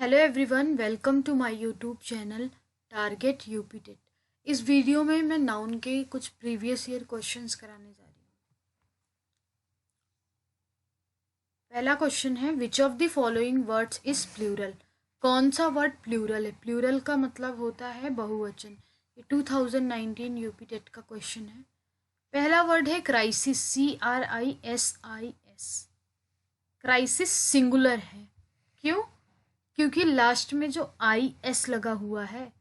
Hello everyone, welcome to my YouTube channel target UPTET. इस video में मैं noun के कुछ प्रीवियस ईयर क्वेश्चंस कराने जा रही हूँ। पहला क्वेश्चन है, which of the following words is plural. कौन सा वर्ड प्लूरल है? प्लूरल का मतलब होता है बहुवचन। ये 2019 यूपीटेट का क्वेश्चन है। पहला वर्ड है क्राइसिस, CRISIS। क्राइसिस सिंगुलर है। क्यों? क्योंकि लास्ट में जो IS लगा हुआ है,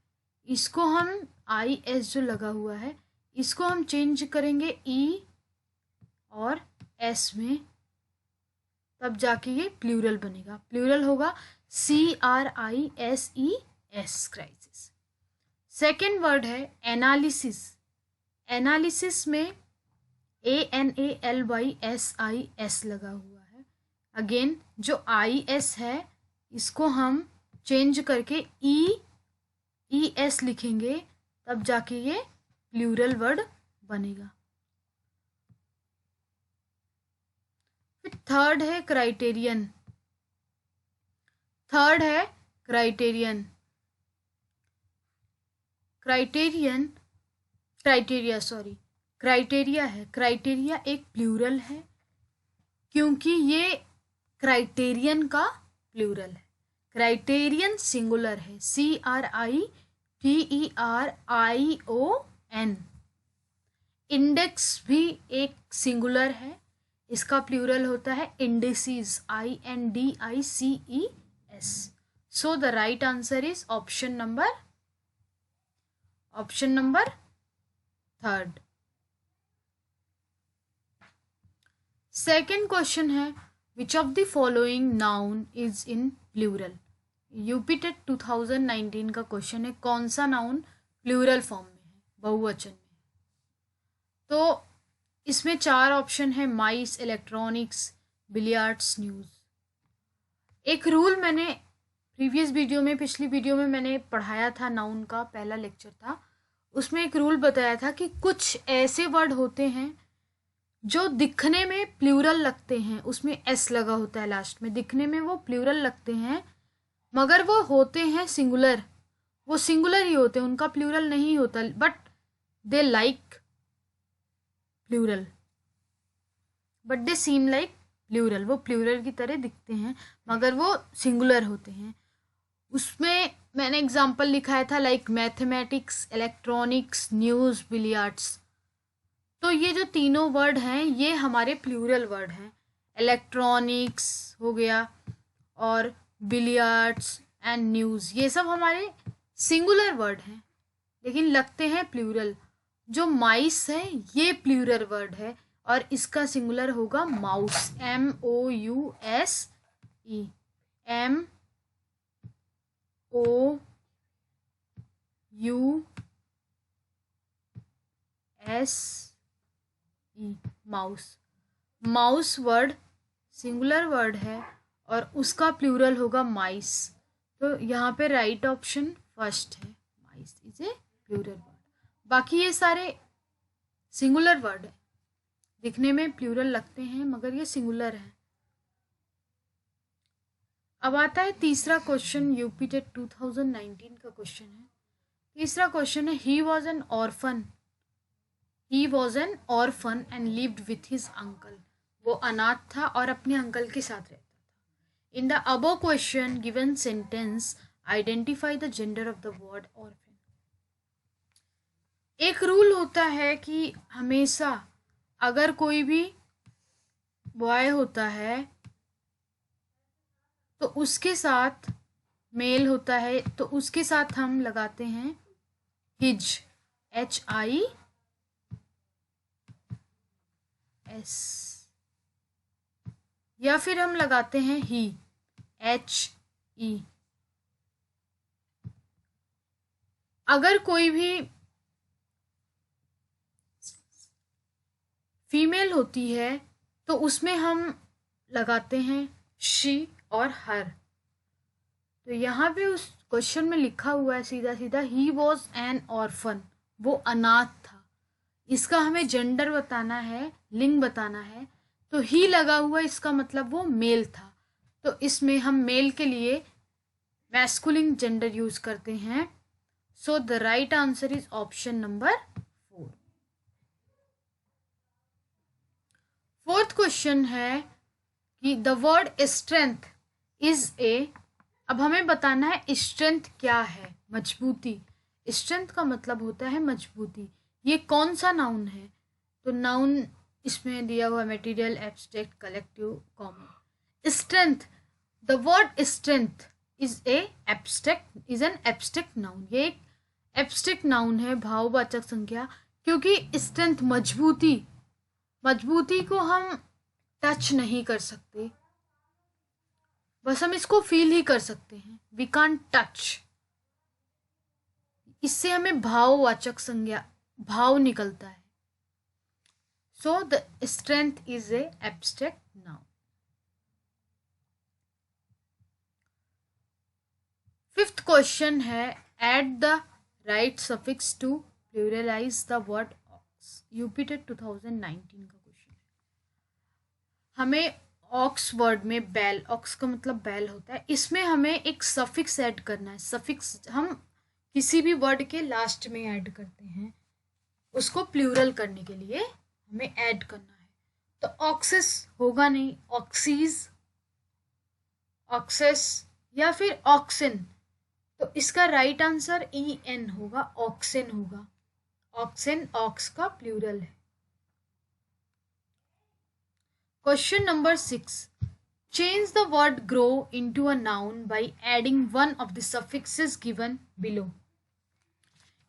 इसको हम IS जो लगा हुआ है इसको हम चेंज करेंगे E और S में, तब जाके ये प्लूरल बनेगा। प्लूरल होगा CRISES, क्राइसिस। सेकेंड वर्ड है एनालिसिस। एनालिसिस में ANALYSIS लगा हुआ है। अगेन जो IS है इसको हम चेंज करके ES लिखेंगे, तब जाके ये प्लूरल वर्ड बनेगा। फिर थर्ड है क्राइटेरियन। क्राइटेरिया है। क्राइटेरिया एक प्लूरल है क्योंकि ये क्राइटेरियन का प्लूरल है। क्राइटेरियन सिंगुलर है, CRITERION। इंडेक्स भी एक सिंगुलर है, इसका प्लूरल होता है indices, INDICES। So the right answer is option number third. Second question है, which of the following noun is in plural. UPTET 2019 का क्वेश्चन है, कौन सा नाउन प्लूरल फॉर्म में है, बहुवचन में। तो इसमें 4 ऑप्शन है, माइस, इलेक्ट्रॉनिक्स, बिलियर्ड्स, न्यूज़। एक रूल मैंने पिछली वीडियो में मैंने पढ़ाया था, नाउन का पहला लेक्चर था, उसमें एक रूल बताया था कि कुछ ऐसे वर्ड होते हैं जो दिखने में प्लूरल लगते हैं, उसमें S लगा होता है लास्ट में, दिखने में वो प्लूरल लगते हैं मगर वो होते हैं सिंगुलर। वो सिंगुलर ही होते हैं, उनका प्लूरल नहीं होता, but they like plural, but they seem like plural. वो प्लूरल की तरह दिखते हैं मगर वो सिंगुलर होते हैं। उसमें मैंने एग्जाम्पल लिखाया था, like mathematics, electronics, news, billiards. तो ये जो तीनों वर्ड हैं ये हमारे प्लूरल वर्ड हैं। इलेक्ट्रॉनिक्स हो गया और बिलियर्ड्स एंड न्यूज़, ये सब हमारे सिंगुलर वर्ड हैं लेकिन लगते हैं प्लूरल। जो माइस है ये प्लूरल वर्ड है और इसका सिंगुलर होगा mouse, MOUSE, MOUSE, mouse. Mouse word singular word है और उसका प्लूरल होगा माइस। तो यहाँ पे राइट ऑप्शन फर्स्ट है, माइस इज ए प्लूरल वर्ड। बाकी ये सारे सिंगुलर वर्ड है, दिखने में प्लूरल लगते हैं मगर ये सिंगुलर है। अब आता है तीसरा क्वेश्चन, यूपीटेट 2019 का क्वेश्चन है। तीसरा क्वेश्चन है, he was an orphan and lived with his uncle. वो अनाथ था और अपने अंकल के साथ रहता था। In the above question given sentence identify the gender of the word orphan. एक रूल होता है कि हमेशा अगर कोई भी बॉय होता है तो उसके साथ मेल होता है तो उसके साथ हम लगाते हैं हिज, HIS, या फिर हम लगाते हैं ही, HE। अगर कोई भी फीमेल होती है तो उसमें हम लगाते हैं शी और हर। तो यहाँ पे उस क्वेश्चन में लिखा हुआ है सीधा सीधा, ही वॉज एन ऑर्फन, वो अनाथ था। इसका हमें जेंडर बताना है, लिंग बताना है, तो ही लगा हुआ इसका मतलब वो मेल था। तो इसमें हम मेल के लिए मैस्कुलिन जेंडर यूज करते हैं। सो the right answer is option number 4। Fourth question है कि द वर्ड स्ट्रेंथ इज ए, अब हमें बताना है स्ट्रेंथ क्या है, मजबूती। स्ट्रेंथ का मतलब होता है मजबूती। ये कौन सा नाउन है? तो नाउन इसमें दिया हुआ material, abstract, collective, common. Strength, the word strength is an abstract noun. ये एक एब्स्ट्रैक्ट नाउन है, भाववाचक संख्या, क्योंकि स्ट्रेंथ मजबूती, मजबूती को हम टच नहीं कर सकते, बस हम इसको फील ही कर सकते हैं। We can't touch. इससे हमें भाववाचक संज्ञा, भाव निकलता है। So the strength is a abstract noun. Fifth question है add the right suffix to pluralize the word ox. UPTET 2019 का क्वेश्चन है। हमें ऑक्स वर्ड में बैल, ऑक्स का मतलब बैल होता है, इसमें हमें एक सफिक्स ऐड करना है। सफिक्स हम किसी भी वर्ड के लास्ट में ऐड करते हैं, उसको प्लूरल करने के लिए हमें ऐड करना है। तो ऑक्सिस होगा नहीं, ऑक्सीज, ऑक्सेस या फिर ऑक्सिन। तो इसका राइट आंसर EN होगा, ऑक्सिन होगा। ऑक्सिन ऑक्स का प्लूरल है। Question number 6, change the word grow into a noun by adding one of the suffixes given below.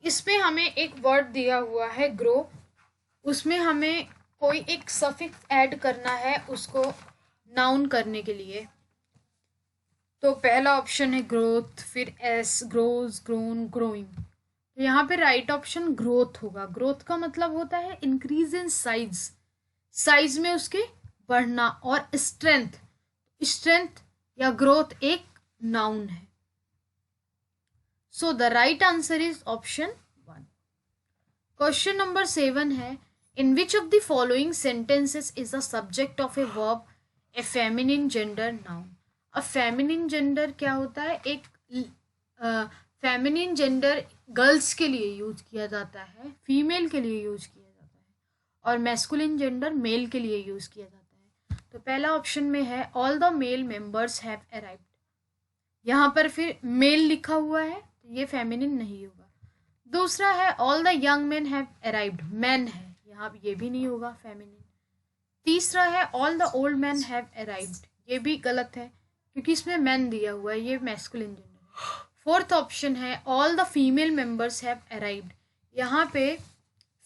इसमें हमें एक वर्ड दिया हुआ है ग्रो, उसमें हमें कोई एक सफिक्स ऐड करना है उसको नाउन करने के लिए। तो पहला ऑप्शन है ग्रोथ, फिर एस, ग्रोज, ग्रोन, ग्रोइंग। तो यहाँ पे राइट ऑप्शन ग्रोथ होगा। ग्रोथ का मतलब होता है इंक्रीज इन साइज, साइज में उसके बढ़ना। और स्ट्रेंथ, स्ट्रेंथ या ग्रोथ एक नाउन है। So the right answer is option 1। Question number 7 है in which of the following sentences is the subject of a verb a feminine gender noun. अब feminine gender क्या होता है? एक फेमिनिन जेंडर गर्ल्स के लिए यूज किया जाता है, फीमेल के लिए यूज किया जाता है, और मैस्कुलिन जेंडर मेल के लिए यूज किया जाता है। तो पहला ऑप्शन में है all the male members have arrived. यहाँ पर फिर मेल लिखा हुआ है, तो ये फेमिनिन नहीं होगा। दूसरा है all the young man have arrived, man है, यहाँ ये भी नहीं होगा, फेमिनिन। तीसरा है all the old man have arrived, ये भी गलत है क्योंकि इसमें मैन दिया हुआ है, ये मैस्कुलिन जेंडर है। फोर्थ ऑप्शन है all the female members have arrived, यहाँ पे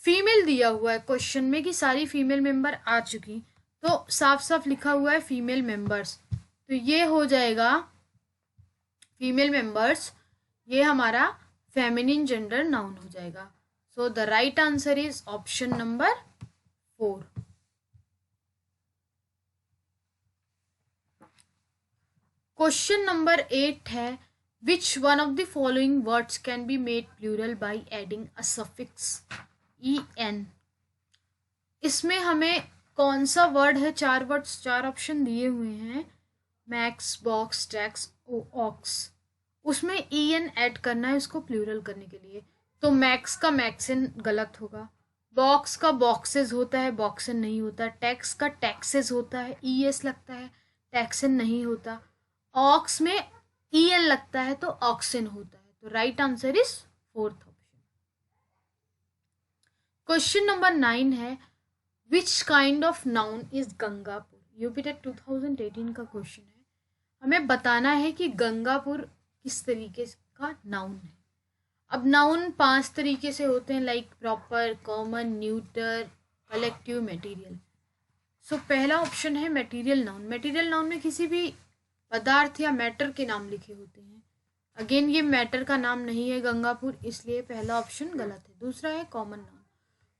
फीमेल दिया हुआ है क्वेश्चन में कि सारी फीमेल मेंबर आ चुकी, तो साफ साफ लिखा हुआ है फीमेल मेंबर्स, तो ये हो जाएगा फीमेल मेंबर्स, ये हमारा फेमिनिन जेंडर नाउन हो जाएगा। So the right answer is option number 4। Question number 8 है which one of the following words can be made plural by adding a suffix EN। इसमें हमें कौन सा वर्ड है? 4 वर्ड्स, 4 ऑप्शन दिए हुए हैं, मैक्स, बॉक्स, टैक्स, ऑक्स। उसमें EN ऐड करना है उसको प्लूरल करने के लिए। तो मैक्स का मैक्सिन गलत होगा, बॉक्स का बॉक्सेस होता है, बॉक्सन नहीं होता। टैक्स का टैक्सेस होता है, ES लगता है, टैक्सन नहीं होता। ऑक्स में EN लगता है तो ऑक्सिन होता है। तो right answer is 4th option. Question number 9 है which kind of noun is Gangapur. UPTET 2018 का क्वेश्चन है। हमें बताना है कि गंगापुर किस तरीके का नाउन है। अब नाउन 5 तरीके से होते हैं, like proper, common, neuter, collective, material. So पहला ऑप्शन है मटेरियल नाउन। मटेरियल नाउन में किसी भी पदार्थ या मैटर के नाम लिखे होते हैं। अगेन ये मैटर का नाम नहीं है गंगापुर, इसलिए पहला ऑप्शन गलत है। दूसरा है कॉमन नाउन।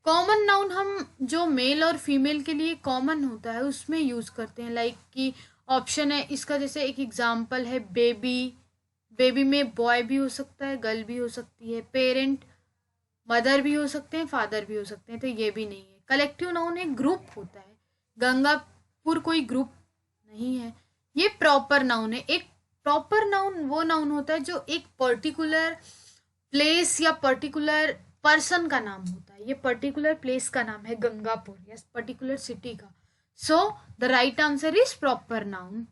कॉमन नाउन हम जो मेल और फीमेल के लिए कॉमन होता है उसमें यूज करते हैं, लाइक कि ऑप्शन है इसका, जैसे एक एग्जाम्पल है बेबी, बेबी में बॉय भी हो सकता है, गर्ल भी हो सकती है। पेरेंट, मदर भी हो सकते हैं, फादर भी हो सकते हैं, तो ये भी नहीं है। कलेक्टिव नाउन एक ग्रुप होता है, गंगापुर कोई ग्रुप नहीं है। ये प्रॉपर नाउन है, एक प्रॉपर नाउन वो नाउन होता है जो एक पर्टिकुलर प्लेस या पर्टिकुलर पर्सन का नाम होता है। ये पर्टिकुलर प्लेस का नाम है गंगापुर या पर्टिकुलर सिटी का। So the right answer is proper noun.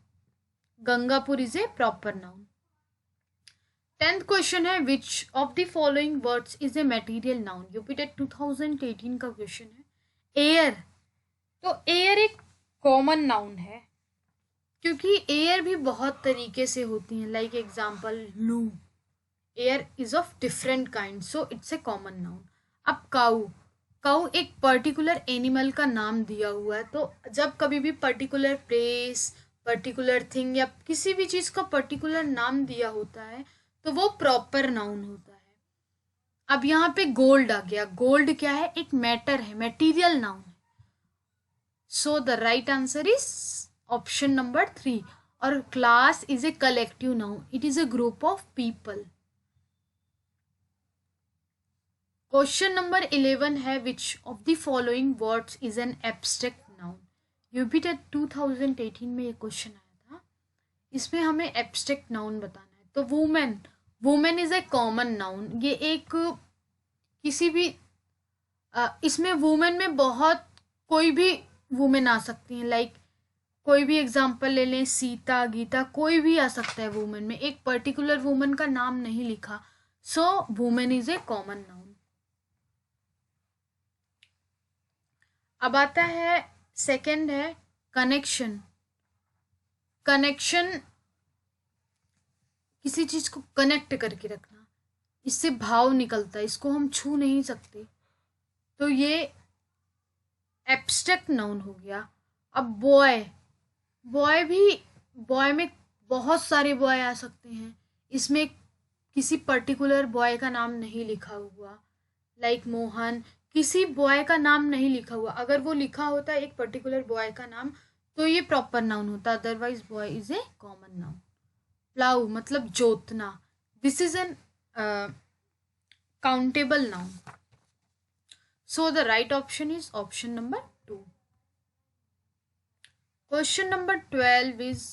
Gangapur is a proper noun. 10th question है which of the following words is a material noun. UPTET 2018 का क्वेश्चन है। एयर, तो एयर एक कॉमन नाउन है क्योंकि एयर भी बहुत तरीके से होती हैं। लाइक एग्जाम्पल लू, air is of different kind, so it's a common noun. अब काऊ, काऊ एक पर्टिकुलर एनिमल का नाम दिया हुआ है, तो जब कभी भी पर्टिकुलर प्लेस, पर्टिकुलर थिंग या किसी भी चीज़ का पर्टिकुलर नाम दिया होता है तो वो प्रॉपर नाउन होता है। अब यहाँ पे गोल्ड आ गया। गोल्ड क्या है? एक मैटर है, मटेरियल नाउन है। So the right answer is option number 3। और class is a collective noun, it is a group of people. Question number 11 है which of the following words is an abstract noun. UPTET 2018 में ये question आया था, इसमें हमें abstract noun बताना है। तो women, women is a common noun. ये एक किसी भी इसमें वुमेन में बहुत कोई भी वुमेन आ सकती हैं। लाइक कोई भी एग्जांपल ले लें, सीता, गीता, कोई भी आ सकता है वुमेन में। एक पर्टिकुलर वुमेन का नाम नहीं लिखा। सो women is a common noun. अब आता है सेकंड है कनेक्शन। कनेक्शन किसी चीज को कनेक्ट करके रखना, इससे भाव निकलता है, इसको हम छू नहीं सकते, तो ये एब्स्ट्रैक्ट नाउन हो गया। अब बॉय, बॉय भी, बॉय में बहुत सारे बॉय आ सकते हैं, इसमें किसी पर्टिकुलर बॉय का नाम नहीं लिखा हुआ। लाइक मोहन, किसी बॉय का नाम नहीं लिखा हुआ। अगर वो लिखा होता है एक पर्टिकुलर बॉय का नाम तो ये प्रॉपर नाउन होता, otherwise boy is a common noun. Plough मतलब जोतना, this is an countable noun. So the right option is option number 2। Question number 12 is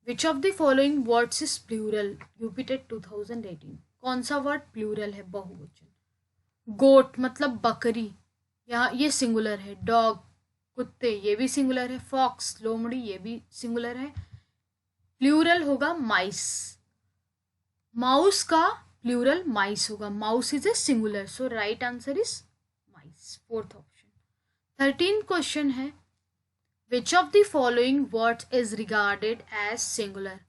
which of the following words is plural. UPTET 2018। कौन सा word plural है, बहुवचन? गोट मतलब बकरी, यहाँ ये सिंगुलर है। डॉग कुत्ते, ये भी सिंगुलर है। फॉक्स लोमड़ी, ये भी सिंगुलर है। प्लूरल होगा माइस। माउस का प्लूरल माइस होगा। Mouse is a singular, so right answer is mice, fourth option. 13 question है which of the following words is regarded as singular.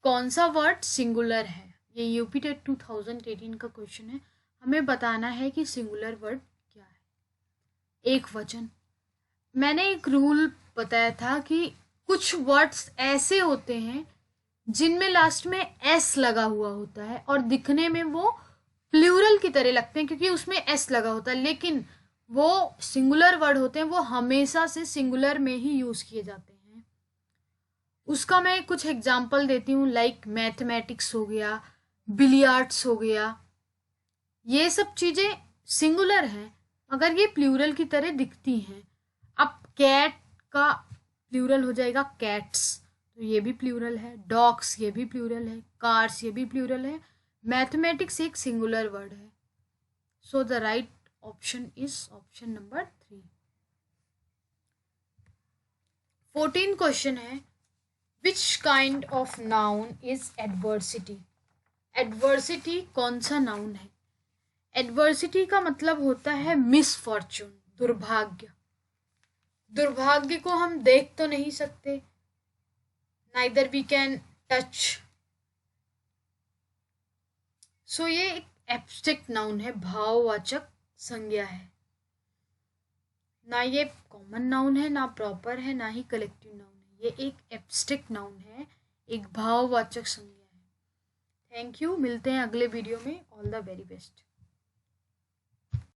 कौन सा वर्ड सिंगुलर है? ये यूपीटेट 2018 का क्वेश्चन है। हमें बताना है कि सिंगुलर वर्ड क्या है। एक वचन, मैंने एक रूल बताया था कि कुछ वर्ड्स ऐसे होते हैं जिनमें लास्ट में एस लगा हुआ होता है और दिखने में वो प्लूरल की तरह लगते हैं क्योंकि उसमें एस लगा होता है, लेकिन वो सिंगुलर वर्ड होते हैं, वो हमेशा से सिंगुलर में ही यूज किए जाते हैं। उसका मैं कुछ एग्जांपल देती हूँ। लाइक मैथमेटिक्स हो गया, बिलियर्ड्स हो गया, ये सब चीजें सिंगुलर हैं मगर ये प्लूरल की तरह दिखती हैं। अब कैट का प्लूरल हो जाएगा कैट्स, तो ये भी प्लूरल है। डॉग्स, ये भी प्लूरल है। कार्स, ये भी प्लूरल है। मैथमेटिक्स एक सिंगुलर वर्ड है। So the right option is option number 3। 14 question है which kind of noun is adversity. Adversity कौन सा नाउन है? एडवर्सिटी का मतलब होता है मिसफॉर्चून, दुर्भाग्य। दुर्भाग्य को हम देख तो नहीं सकते, नाइदर वी कैन टच। सो ये एक एब्स्ट्रैक्ट नाउन है, भाववाचक संज्ञा है। ना ये कॉमन नाउन है, ना प्रॉपर है, ना ही कलेक्टिव नाउन है। ये एक एब्स्ट्रैक्ट नाउन है, एक भाववाचक संज्ञा है। थैंक यू, मिलते हैं अगले वीडियो में। All the very best.